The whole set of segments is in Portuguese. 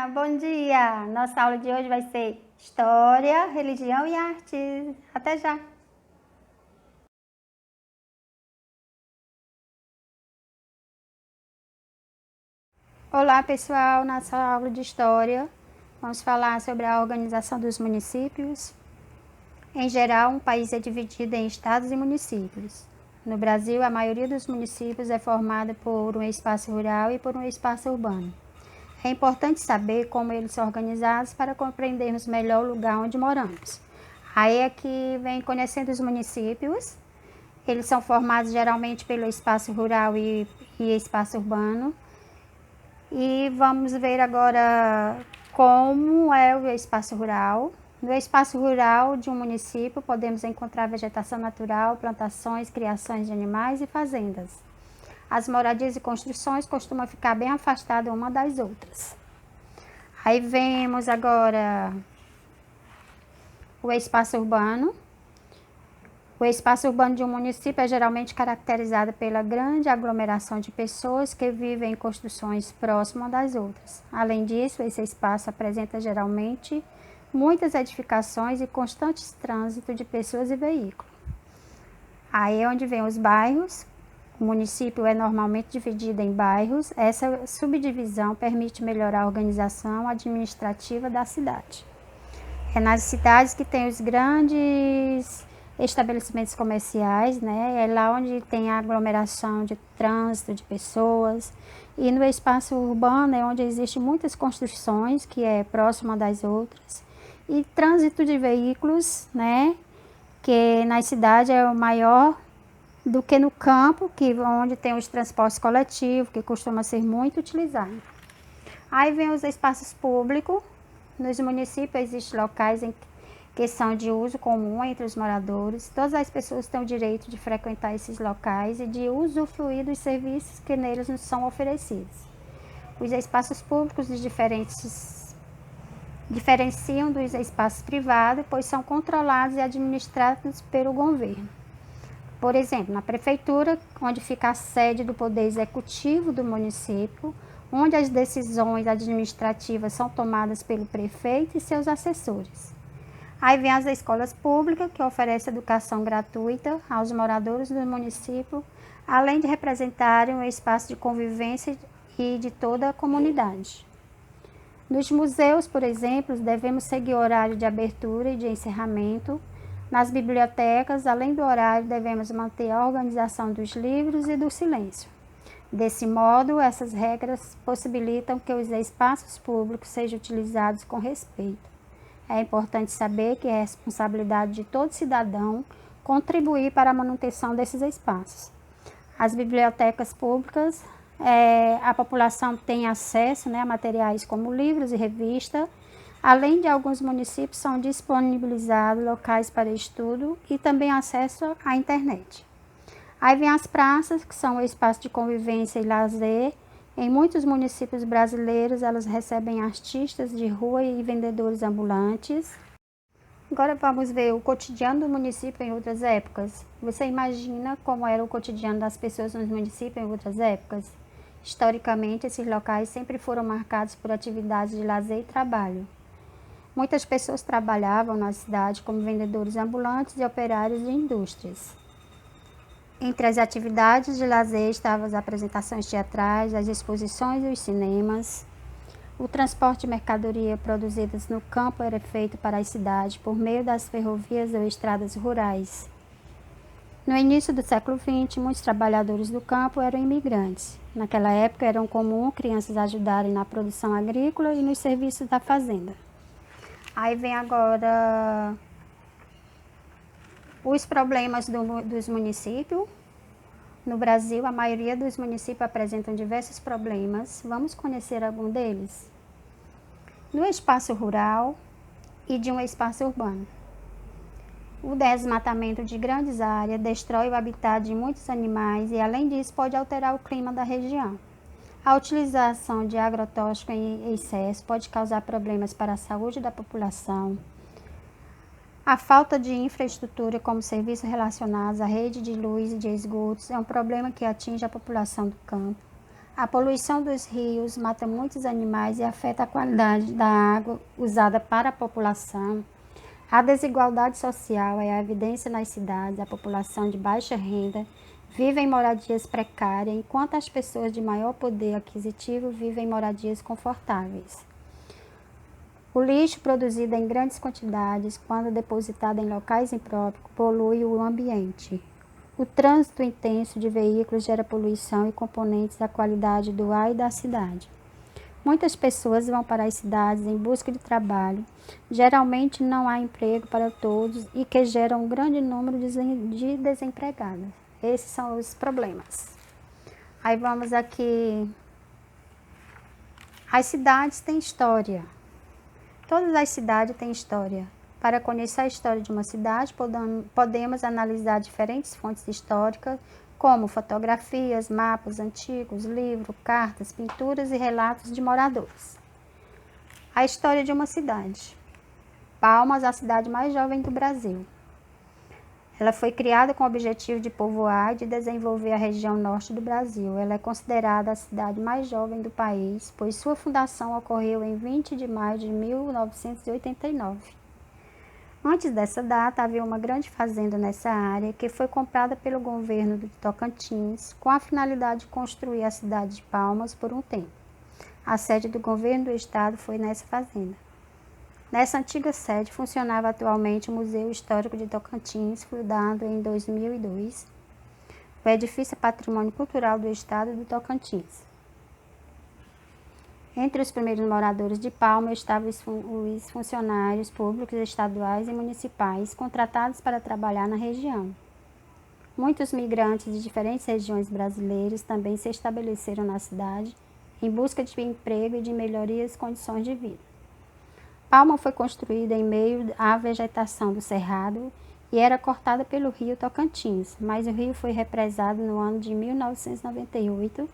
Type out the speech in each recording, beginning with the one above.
turminha, bom dia! Nossa aula de hoje vai ser História, Religião e Artes. Até já! Olá pessoal, nossa aula de História vamos falar sobre a organização dos municípios. Em geral, um país é dividido em estados e municípios. No Brasil, a maioria dos municípios é formada por um espaço rural e por um espaço urbano. É importante saber como eles são organizados para compreendermos melhor o lugar onde moramos. Aí aqui vem conhecendo os municípios. Eles são formados geralmente pelo espaço rural e espaço urbano. E vamos ver agora como é o espaço rural. No espaço rural de um município podemos encontrar vegetação natural, plantações, criações de animais e fazendas. As moradias e construções costumam ficar bem afastadas uma das outras. Aí vemos agora o espaço urbano. O espaço urbano de um município é geralmente caracterizado pela grande aglomeração de pessoas que vivem em construções próximas das outras. Além disso, esse espaço apresenta geralmente muitas edificações e constantes trânsito de pessoas e veículos. Aí é onde vem os bairros. O município é normalmente dividido em bairros. Essa subdivisão permite melhorar a organização administrativa da cidade. É nas cidades que tem os grandes estabelecimentos comerciais, né? É lá onde tem a aglomeração de trânsito de pessoas. E no espaço urbano é onde existem muitas construções, que é próxima das outras. E trânsito de veículos, né? Que na cidade é o maior do que no campo, onde tem os transportes coletivos, que costuma ser muito utilizado. Aí vem os espaços públicos. Nos municípios existem locais que são de uso comum entre os moradores. Todas as pessoas têm o direito de frequentar esses locais e de usufruir dos serviços que neles nos são oferecidos. Os espaços públicos diferenciam dos espaços privados, pois são controlados e administrados pelo governo. Por exemplo, na prefeitura, onde fica a sede do poder executivo do município, onde as decisões administrativas são tomadas pelo prefeito e seus assessores. Aí vem as escolas públicas, que oferecem educação gratuita aos moradores do município, além de representarem um espaço de convivência e de toda a comunidade. Nos museus, por exemplo, devemos seguir o horário de abertura e de encerramento. Nas bibliotecas, além do horário, devemos manter a organização dos livros e do silêncio. Desse modo, essas regras possibilitam que os espaços públicos sejam utilizados com respeito. É importante saber que é responsabilidade de todo cidadão contribuir para a manutenção desses espaços. As bibliotecas públicas, a população tem acesso, né, a materiais como livros e revistas. Além de alguns municípios, são disponibilizados locais para estudo e também acesso à internet. Aí vem as praças, que são espaços de convivência e lazer. Em muitos municípios brasileiros, elas recebem artistas de rua e vendedores ambulantes. Agora vamos ver o cotidiano do município em outras épocas. Você imagina como era o cotidiano das pessoas nos municípios em outras épocas? Historicamente, esses locais sempre foram marcados por atividades de lazer e trabalho. Muitas pessoas trabalhavam na cidade como vendedores ambulantes e operários de indústrias. Entre as atividades de lazer estavam as apresentações teatrais, as exposições e os cinemas. O transporte de mercadoria produzidas no campo era feito para as cidades por meio das ferrovias ou estradas rurais. No início do século XX, muitos trabalhadores do campo eram imigrantes. Naquela época, era comum crianças ajudarem na produção agrícola e nos serviços da fazenda. Aí vem agora os problemas dos municípios. No Brasil, a maioria dos municípios apresentam diversos problemas. Vamos conhecer algum deles? No espaço rural e de um espaço urbano. O desmatamento de grandes áreas destrói o habitat de muitos animais e, além disso, pode alterar o clima da região. A utilização de agrotóxicos em excesso pode causar problemas para a saúde da população. A falta de infraestrutura, como serviços relacionados à rede de luz e de esgotos, é um problema que atinge a população do campo. A poluição dos rios mata muitos animais e afeta a qualidade da água usada para a população. A desigualdade social é a evidência nas cidades. A população de baixa renda vive em moradias precárias, enquanto as pessoas de maior poder aquisitivo vivem em moradias confortáveis. O lixo produzido em grandes quantidades, quando depositado em locais impróprios, polui o ambiente. O trânsito intenso de veículos gera poluição e componentes da qualidade do ar e da cidade. Muitas pessoas vão para as cidades em busca de trabalho. Geralmente não há emprego para todos e que geram um grande número de desempregados. Esses são os problemas. Aí vamos aqui. As cidades têm história. Todas as cidades têm história. Para conhecer a história de uma cidade, podemos analisar diferentes fontes históricas, como fotografias, mapas antigos, livros, cartas, pinturas e relatos de moradores. A história de uma cidade. Palmas, a cidade mais jovem do Brasil. Ela foi criada com o objetivo de povoar e de desenvolver a região norte do Brasil. Ela é considerada a cidade mais jovem do país, pois sua fundação ocorreu em 20 de maio de 1989. Antes dessa data, havia uma grande fazenda nessa área que foi comprada pelo governo do Tocantins com a finalidade de construir a cidade de Palmas por um tempo. A sede do governo do estado foi nessa fazenda. Nessa antiga sede funcionava atualmente o Museu Histórico de Tocantins, fundado em 2002. O edifício é patrimônio cultural do estado do Tocantins. Entre os primeiros moradores de Palmas estavam os funcionários públicos estaduais e municipais contratados para trabalhar na região. Muitos migrantes de diferentes regiões brasileiras também se estabeleceram na cidade em busca de emprego e de melhorias condições de vida. Palmas foi construída em meio à vegetação do Cerrado e era cortada pelo rio Tocantins, mas o rio foi represado no ano de 1998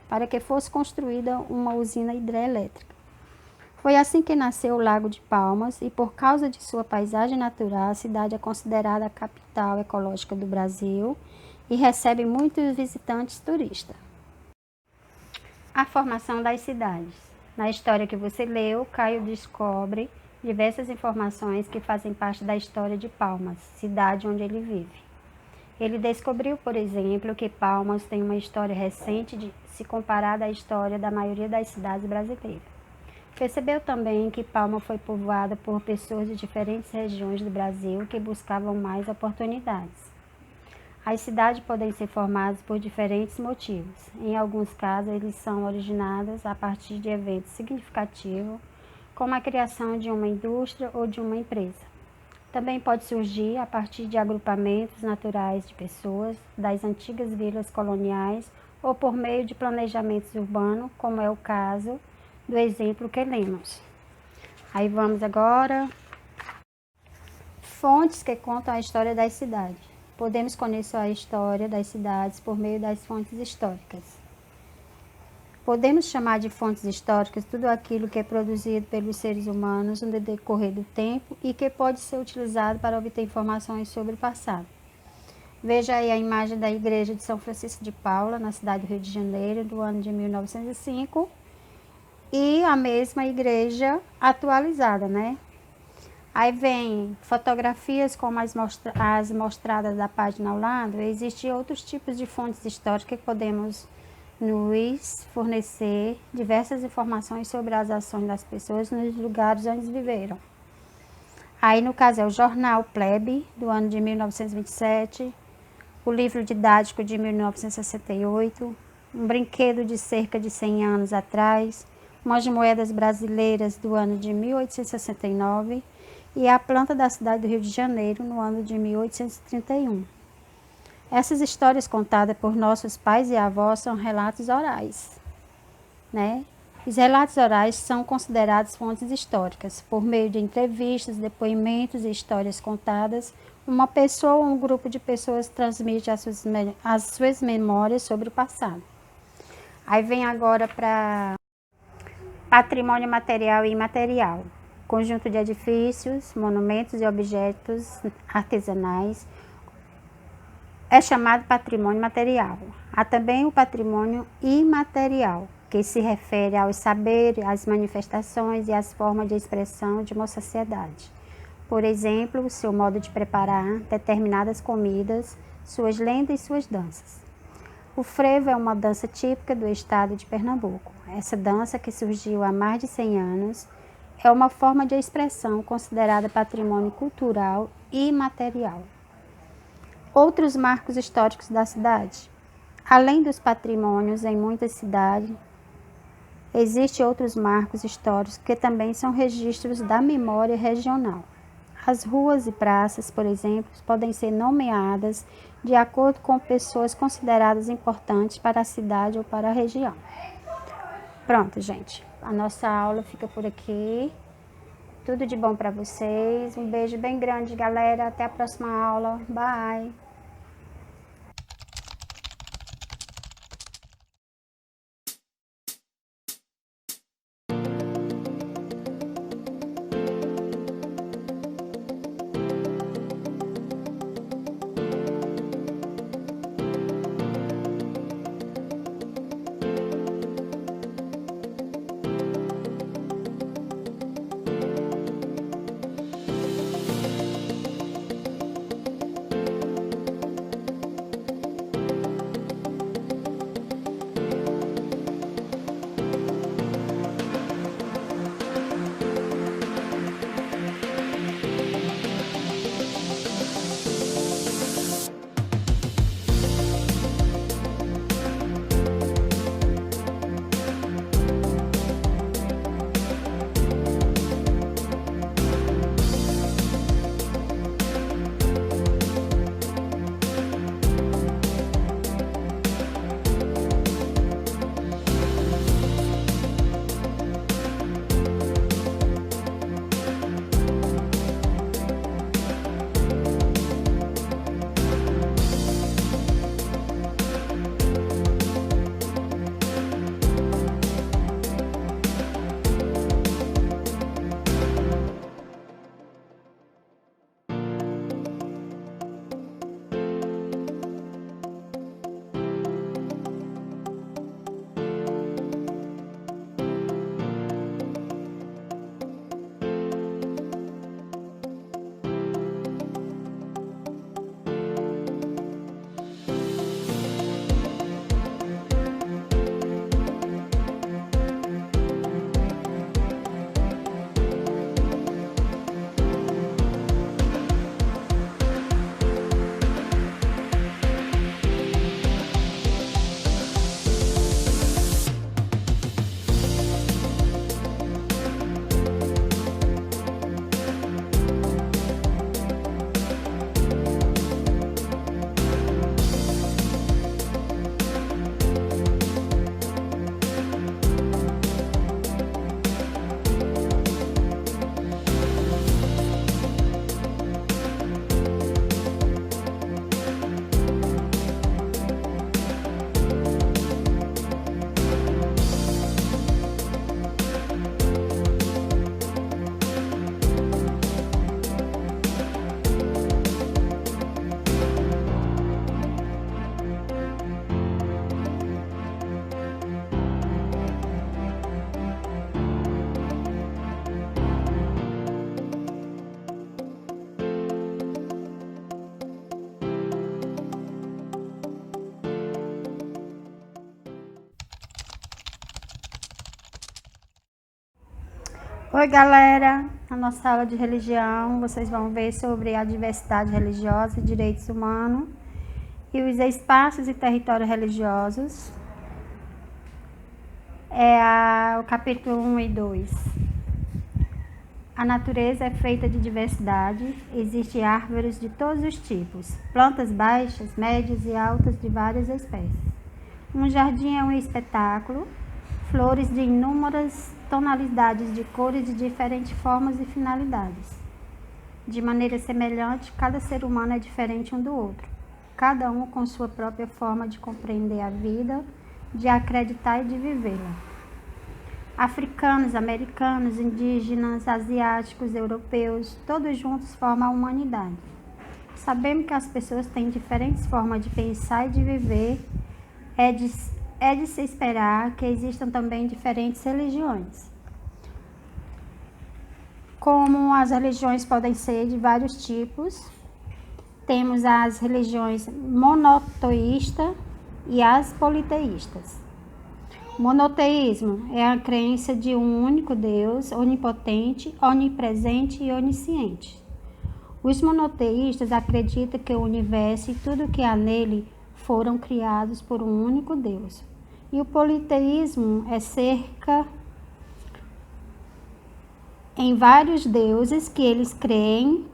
para que fosse construída uma usina hidrelétrica. Foi assim que nasceu o Lago de Palmas e, por causa de sua paisagem natural, a cidade é considerada a capital ecológica do Brasil e recebe muitos visitantes turistas. A formação das cidades. Na história que você leu, Caio descobre diversas informações que fazem parte da história de Palmas, cidade onde ele vive. Ele descobriu, por exemplo, que Palmas tem uma história recente se comparada à história da maioria das cidades brasileiras. Percebeu também que Palmas foi povoada por pessoas de diferentes regiões do Brasil que buscavam mais oportunidades. As cidades podem ser formadas por diferentes motivos. Em alguns casos, eles são originados a partir de eventos significativos, como a criação de uma indústria ou de uma empresa. Também pode surgir a partir de agrupamentos naturais de pessoas, das antigas vilas coloniais ou por meio de planejamentos urbanos, como é o caso do exemplo que lemos. Aí vamos agora. Fontes que contam a história das cidades. Podemos conhecer a história das cidades por meio das fontes históricas. Podemos chamar de fontes históricas tudo aquilo que é produzido pelos seres humanos no decorrer do tempo e que pode ser utilizado para obter informações sobre o passado. Veja aí a imagem da igreja de São Francisco de Paula, na cidade do Rio de Janeiro, do ano de 1905, e a mesma igreja atualizada, né? Aí vem fotografias como as mostradas da página ao lado. Existem outros tipos de fontes históricas que podemos nos fornecer diversas informações sobre as ações das pessoas nos lugares onde viveram. Aí, no caso, é o jornal Plebe, do ano de 1927, o livro didático de 1968, um brinquedo de cerca de 100 anos atrás, umas moedas brasileiras do ano de 1869 e a planta da cidade do Rio de Janeiro no ano de 1831. Essas histórias contadas por nossos pais e avós são relatos orais, né? Os relatos orais são considerados fontes históricas. Por meio de entrevistas, depoimentos e histórias contadas, uma pessoa ou um grupo de pessoas transmite as suas memórias sobre o passado. Aí vem agora para patrimônio material e imaterial. Conjunto de edifícios, monumentos e objetos artesanais, é chamado patrimônio material. Há também o patrimônio imaterial, que se refere aos saberes, às manifestações e às formas de expressão de uma sociedade. Por exemplo, o seu modo de preparar determinadas comidas, suas lendas e suas danças. O frevo é uma dança típica do estado de Pernambuco. Essa dança, que surgiu há mais de 100 anos, é uma forma de expressão considerada patrimônio cultural e material. Outros marcos históricos da cidade. Além dos patrimônios em muitas cidades, existem outros marcos históricos que também são registros da memória regional. As ruas e praças, por exemplo, podem ser nomeadas de acordo com pessoas consideradas importantes para a cidade ou para a região. Pronto, gente. A nossa aula fica por aqui. Tudo de bom para vocês. Um beijo bem grande, galera. Até a próxima aula. Bye! Oi, galera! Na nossa aula de religião, vocês vão ver sobre a diversidade religiosa e direitos humanos e os espaços e territórios religiosos. O capítulo 1 e 2. A natureza é feita de diversidade, existem árvores de todos os tipos, plantas baixas, médias e altas de várias espécies. Um jardim é um espetáculo, flores de inúmeras tonalidades de cores de diferentes formas e finalidades. De maneira semelhante, cada ser humano é diferente um do outro, cada um com sua própria forma de compreender a vida, de acreditar e de vivê-la. Africanos, americanos, indígenas, asiáticos, europeus, todos juntos formam a humanidade. sabemos que as pessoas têm diferentes formas de pensar e de viver. É de se esperar que existam também diferentes religiões. Como as religiões podem ser de vários tipos, temos as religiões monoteístas e as politeístas. Monoteísmo é a crença de um único Deus, onipotente, onipresente e onisciente. Os monoteístas acreditam que o universo e tudo o que há nele foram criados por um único Deus. E o politeísmo é cerca em vários deuses que eles creem.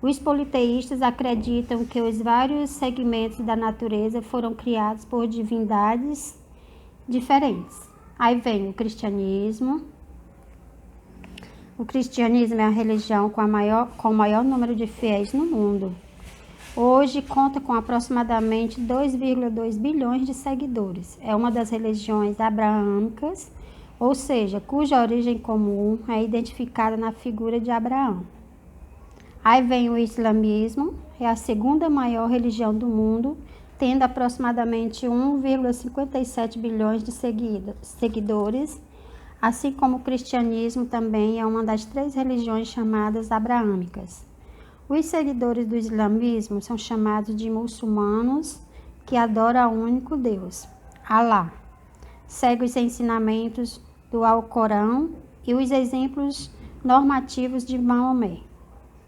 Os politeístas acreditam que os vários segmentos da natureza foram criados por divindades diferentes. Aí vem o cristianismo. O cristianismo é a religião com o maior número de fiéis no mundo. Hoje conta com aproximadamente 2,2 bilhões de seguidores. É uma das religiões abraâmicas, ou seja, cuja origem comum é identificada na figura de Abraão. Aí vem o islamismo, é a segunda maior religião do mundo, tendo aproximadamente 1,57 bilhões de seguidores, assim como o cristianismo também é uma das 3 religiões chamadas abraâmicas. Os seguidores do islamismo são chamados de muçulmanos, que adoram ao único Deus, Alá. Segue os ensinamentos do Alcorão e os exemplos normativos de Maomé,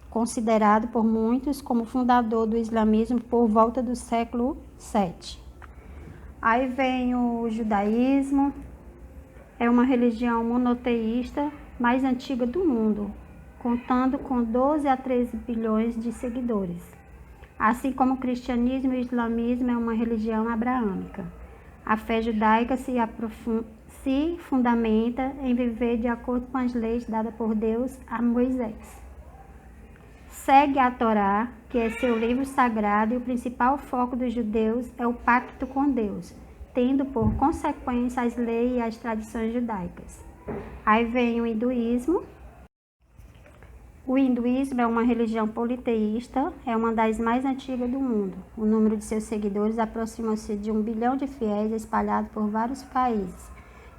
considerado por muitos como fundador do islamismo por volta do século VII. Aí vem o judaísmo, é uma religião monoteísta mais antiga do mundo, contando com 12 a 13 bilhões de seguidores. Assim como o cristianismo e o islamismo é uma religião abraâmica. A fé judaica se fundamenta em viver de acordo com as leis dadas por Deus a Moisés. Segue a Torá, que é seu livro sagrado, e o principal foco dos judeus é o pacto com Deus, tendo por consequência as leis e as tradições judaicas. Aí vem o hinduísmo. O hinduísmo é uma religião politeísta, é uma das mais antigas do mundo. O número de seus seguidores aproxima-se de 1 bilhão de fiéis espalhados por vários países,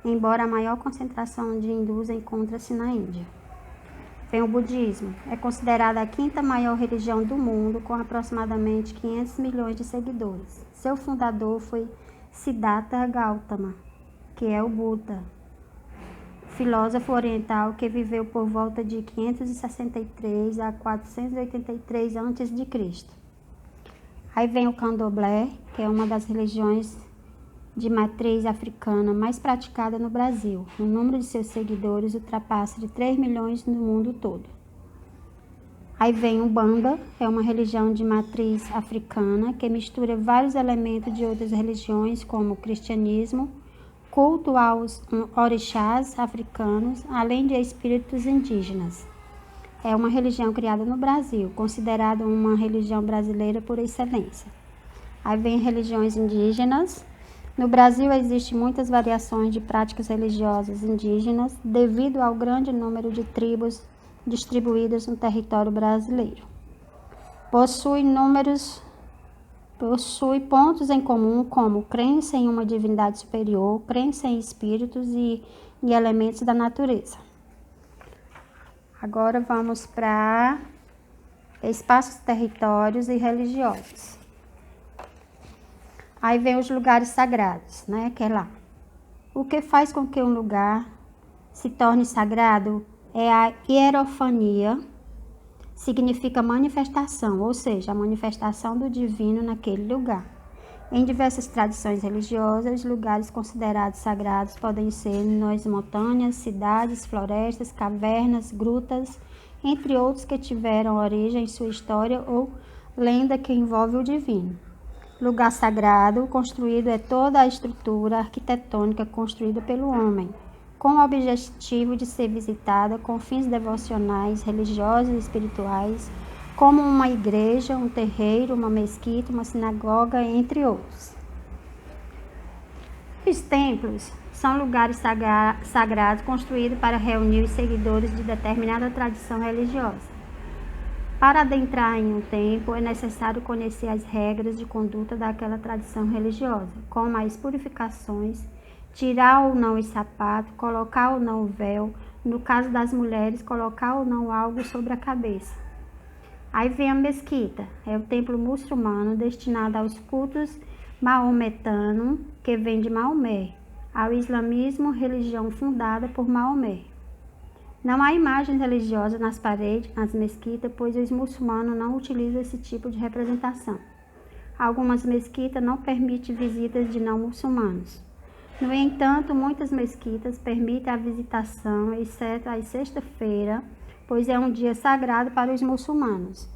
embora a maior concentração de hindus encontre-se na Índia. Vem o budismo, é considerada a 5ª maior religião do mundo, com aproximadamente 500 milhões de seguidores. Seu fundador foi Siddhartha Gautama, que é o Buda, filósofo oriental que viveu por volta de 563 a 483 a.C. Aí vem o candomblé, que é uma das religiões de matriz africana mais praticada no Brasil. O número de seus seguidores ultrapassa de 3 milhões no mundo todo. Aí vem o Umbanda, é uma religião de matriz africana que mistura vários elementos de outras religiões, como o cristianismo, culto aos orixás africanos, além de espíritos indígenas. É uma religião criada no Brasil, considerada uma religião brasileira por excelência. Aí vem religiões indígenas. No Brasil existem muitas variações de práticas religiosas indígenas devido ao grande número de tribos distribuídas no território brasileiro. Possui pontos em comum como crença em uma divindade superior, crença em espíritos e elementos da natureza. Agora vamos para espaços, territórios e religiosos. Aí vem os lugares sagrados, né? Que é lá. O que faz com que um lugar se torne sagrado é a hierofania, significa manifestação, ou seja, a manifestação do divino naquele lugar. Em diversas tradições religiosas, os lugares considerados sagrados podem ser nas montanhas, cidades, florestas, cavernas, grutas, entre outros que tiveram origem em sua história ou lenda que envolve o divino. Lugar sagrado construído é toda a estrutura arquitetônica construída pelo homem, com o objetivo de ser visitada com fins devocionais, religiosos e espirituais, como uma igreja, um terreiro, uma mesquita, uma sinagoga, entre outros. Os templos são lugares sagrados construídos para reunir os seguidores de determinada tradição religiosa. Para adentrar em um templo, é necessário conhecer as regras de conduta daquela tradição religiosa, como as purificações, tirar ou não os sapatos, colocar ou não o véu, no caso das mulheres, colocar ou não algo sobre a cabeça. Aí vem a mesquita, é o templo muçulmano destinado aos cultos maometanos, que vem de Maomé, ao islamismo, religião fundada por Maomé. Não há imagens religiosas nas paredes, nas mesquitas, pois os muçulmanos não utilizam esse tipo de representação. Algumas mesquitas não permitem visitas de não muçulmanos. No entanto, muitas mesquitas permitem a visitação, exceto às sexta-feira, pois é um dia sagrado para os muçulmanos.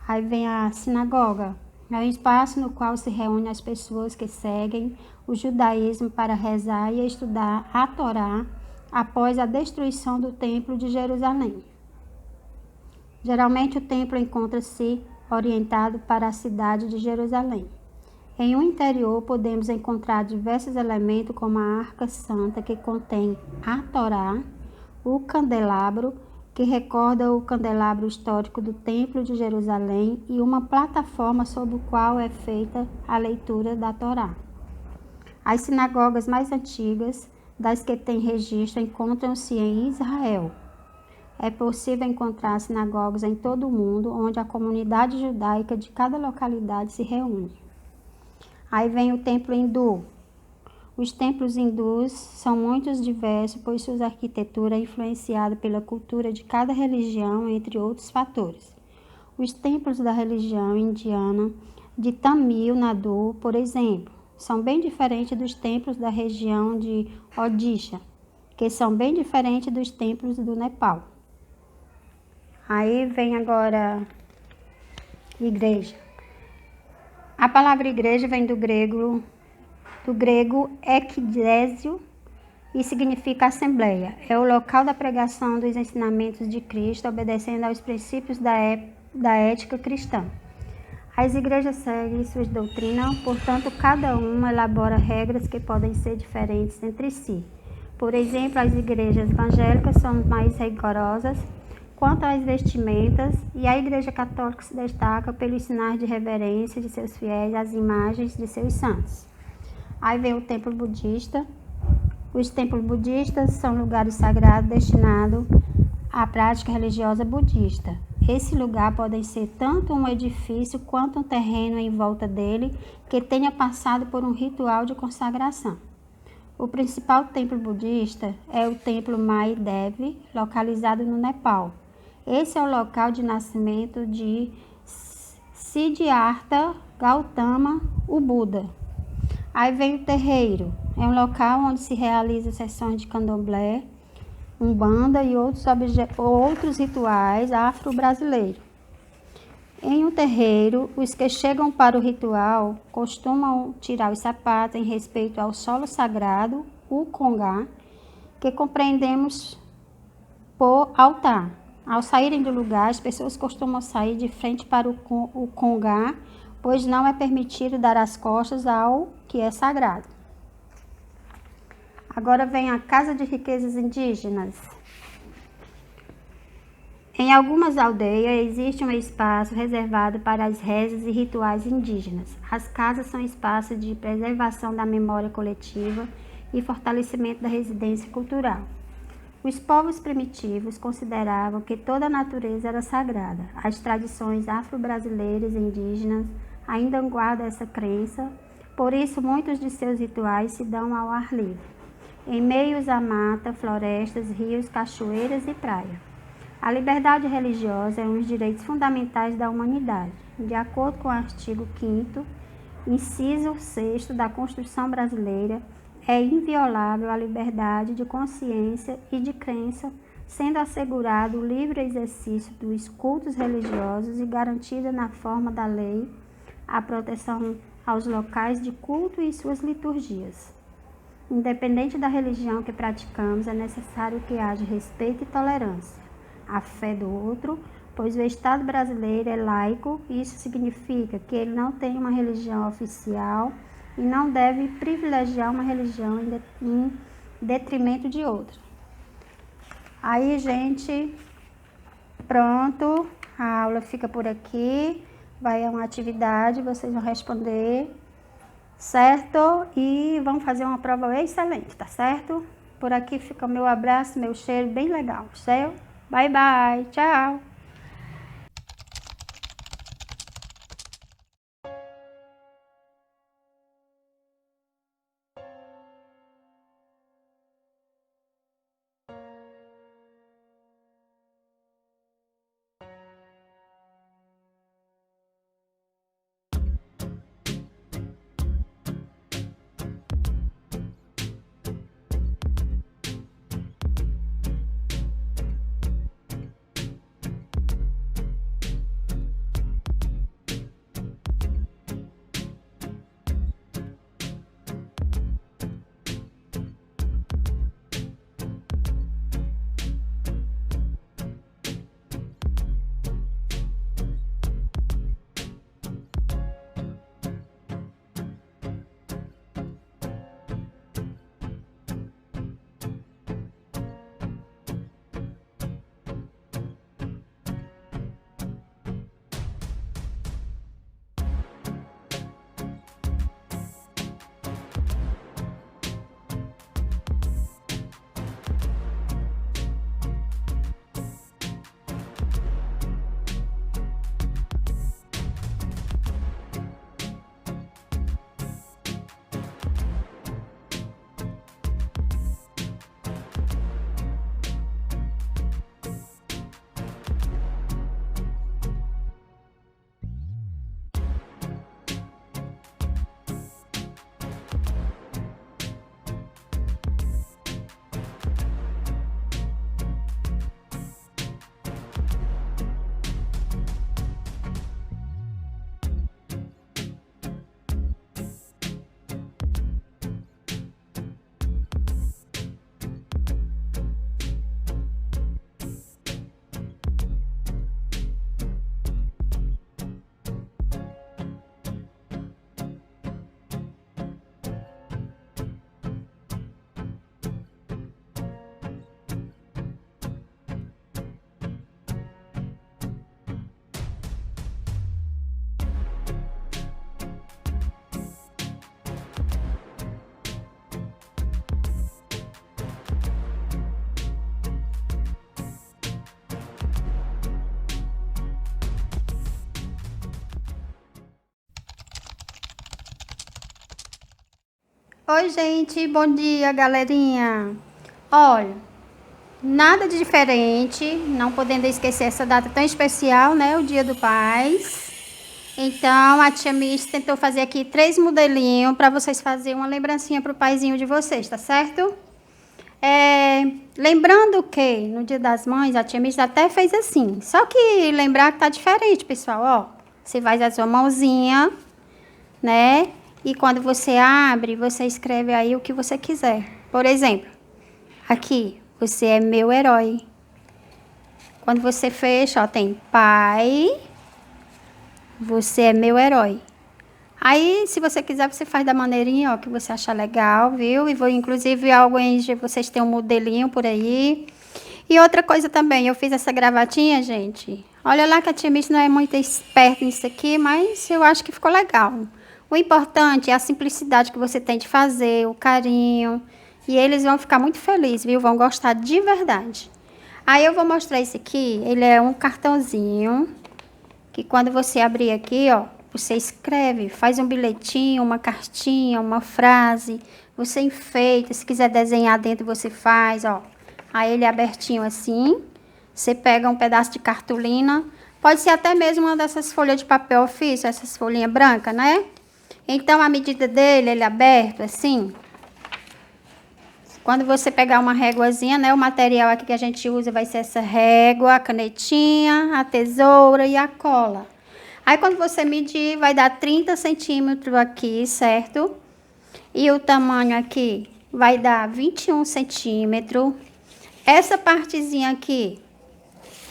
Aí vem a sinagoga, é um espaço no qual se reúnem as pessoas que seguem o judaísmo para rezar e estudar a Torá após a destruição do Templo de Jerusalém. Geralmente o templo encontra-se orientado para a cidade de Jerusalém. Em um interior podemos encontrar diversos elementos como a Arca Santa, que contém a Torá, o candelabro, que recorda o candelabro histórico do Templo de Jerusalém, e uma plataforma sobre o qual é feita a leitura da Torá. As sinagogas mais antigas das que tem registro encontram-se em Israel. É possível encontrar sinagogas em todo o mundo, onde a comunidade judaica de cada localidade se reúne. Aí vem o templo hindu. Os templos hindus são muito diversos, pois sua arquitetura é influenciada pela cultura de cada religião, entre outros fatores. Os templos da religião indiana de Tamil Nadu, por exemplo, são bem diferentes dos templos da região de Odisha, que são bem diferentes dos templos do Nepal. Aí vem agora igreja. A palavra igreja vem do grego ekdésio e significa assembleia. É o local da pregação dos ensinamentos de Cristo, obedecendo aos princípios da ética cristã. As igrejas seguem suas doutrinas, portanto, cada uma elabora regras que podem ser diferentes entre si. Por exemplo, as igrejas evangélicas são mais rigorosas quanto às vestimentas, e a Igreja Católica se destaca pelos sinais de reverência de seus fiéis às imagens de seus santos. Aí vem o templo budista. Os templos budistas são lugares sagrados destinados à prática religiosa budista. Esse lugar pode ser tanto um edifício quanto um terreno em volta dele que tenha passado por um ritual de consagração. O principal templo budista é o templo Mai Devi, localizado no Nepal. Esse é o local de nascimento de Siddhartha Gautama, o Buda. Aí vem o terreiro, é um local onde se realizam sessões de candomblé, umbanda e outros rituais afro-brasileiros. Em um terreiro, os que chegam para o ritual costumam tirar os sapatos em respeito ao solo sagrado, o congá, que compreendemos por altar. Ao saírem do lugar, as pessoas costumam sair de frente para o congá, pois não é permitido dar as costas ao que é sagrado. Agora vem a Casa de Riquezas Indígenas. Em algumas aldeias existe um espaço reservado para as rezas e rituais indígenas. As casas são espaços de preservação da memória coletiva e fortalecimento da residência cultural. Os povos primitivos consideravam que toda a natureza era sagrada. As tradições afro-brasileiras e indígenas ainda guardam essa crença, por isso muitos de seus rituais se dão ao ar livre, em meios a mata, florestas, rios, cachoeiras e praia. A liberdade religiosa é um dos direitos fundamentais da humanidade. De acordo com o artigo 5º, inciso 6º da Constituição Brasileira, é inviolável a liberdade de consciência e de crença, sendo assegurado o livre exercício dos cultos religiosos e garantida na forma da lei a proteção aos locais de culto e suas liturgias. Independente da religião que praticamos, é necessário que haja respeito e tolerância à fé do outro, pois o Estado brasileiro é laico, e isso significa que ele não tem uma religião oficial e não deve privilegiar uma religião em detrimento de outra. Aí, gente, pronto. A aula fica por aqui. Vai uma atividade, vocês vão responder, certo? E vão fazer uma prova excelente, tá certo? Por aqui fica o meu abraço, meu cheiro bem legal, certo? Bye, bye. Tchau. Oi, gente, bom dia, galerinha. Olha, nada de diferente, não podendo esquecer essa data tão especial, né? O Dia do Pais. Então, a tia Miss tentou fazer aqui 3 modelinhos para vocês fazerem uma lembrancinha pro paizinho de vocês, tá certo? Lembrando que no Dia das Mães, a tia Miss até fez assim. Só que lembrar que tá diferente, pessoal, ó. Você faz a sua mãozinha, né? E quando você abre, você escreve aí o que você quiser. Por exemplo, aqui, você é meu herói. Quando você fecha, ó, tem pai, você é meu herói. Aí, se você quiser, você faz da maneirinha, ó, que você achar legal, viu? E vou, inclusive, alguns de vocês têm um modelinho por aí. E outra coisa também, eu fiz essa gravatinha, gente. Olha lá que a tia Miss não é muito esperta nisso aqui, mas eu acho que ficou legal. O importante é a simplicidade que você tem de fazer, o carinho. E eles vão ficar muito felizes, viu? Vão gostar de verdade. Aí eu vou mostrar esse aqui. Ele é um cartãozinho. Que quando você abrir aqui, ó, você escreve, faz um bilhetinho, uma cartinha, uma frase. Você enfeita. Se quiser desenhar dentro, você faz, ó. Aí ele é abertinho assim. Você pega um pedaço de cartolina. Pode ser até mesmo uma dessas folhas de papel ofício, essas folhinhas brancas, né? Então, a medida dele, ele é aberto assim. Quando você pegar uma réguazinha, né? O material aqui que a gente usa vai ser essa régua, a canetinha, a tesoura e a cola. Aí, quando você medir, vai dar 30 centímetros aqui, certo? E o tamanho aqui vai dar 21 centímetros. Essa partezinha aqui,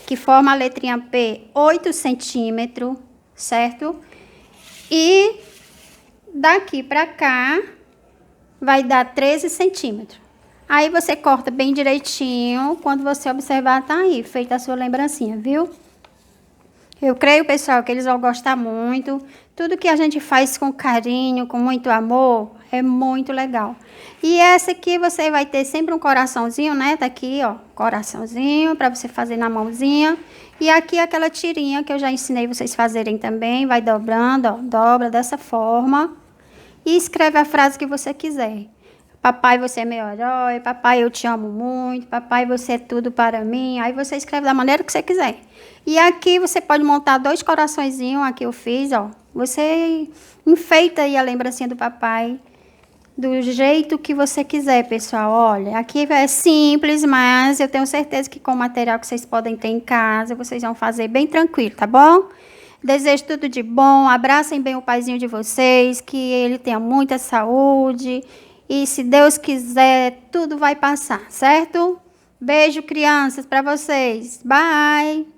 que forma a letrinha P, 8 centímetros, certo? E daqui pra cá, vai dar 13 centímetros. Aí você corta bem direitinho, quando você observar, tá aí, feita a sua lembrancinha, viu? Eu creio, pessoal, que eles vão gostar muito. Tudo que a gente faz com carinho, com muito amor, é muito legal. E essa aqui você vai ter sempre um coraçãozinho, né? Tá aqui, ó, coraçãozinho para você fazer na mãozinha. E aqui aquela tirinha que eu já ensinei vocês fazerem também. Vai dobrando, ó, dobra dessa forma. E escreve a frase que você quiser. Papai, você é meu herói. Papai, eu te amo muito. Papai, você é tudo para mim. Aí você escreve da maneira que você quiser. E aqui você pode montar 2 coraçõezinhos. Aqui eu fiz, ó. Você enfeita aí a lembrancinha do papai do jeito que você quiser, pessoal. Olha, aqui é simples, mas eu tenho certeza que com o material que vocês podem ter em casa, vocês vão fazer bem tranquilo, tá bom? Desejo tudo de bom. Abracem bem o paizinho de vocês, que ele tenha muita saúde. E se Deus quiser, tudo vai passar, certo? Beijo, crianças, para vocês. Bye!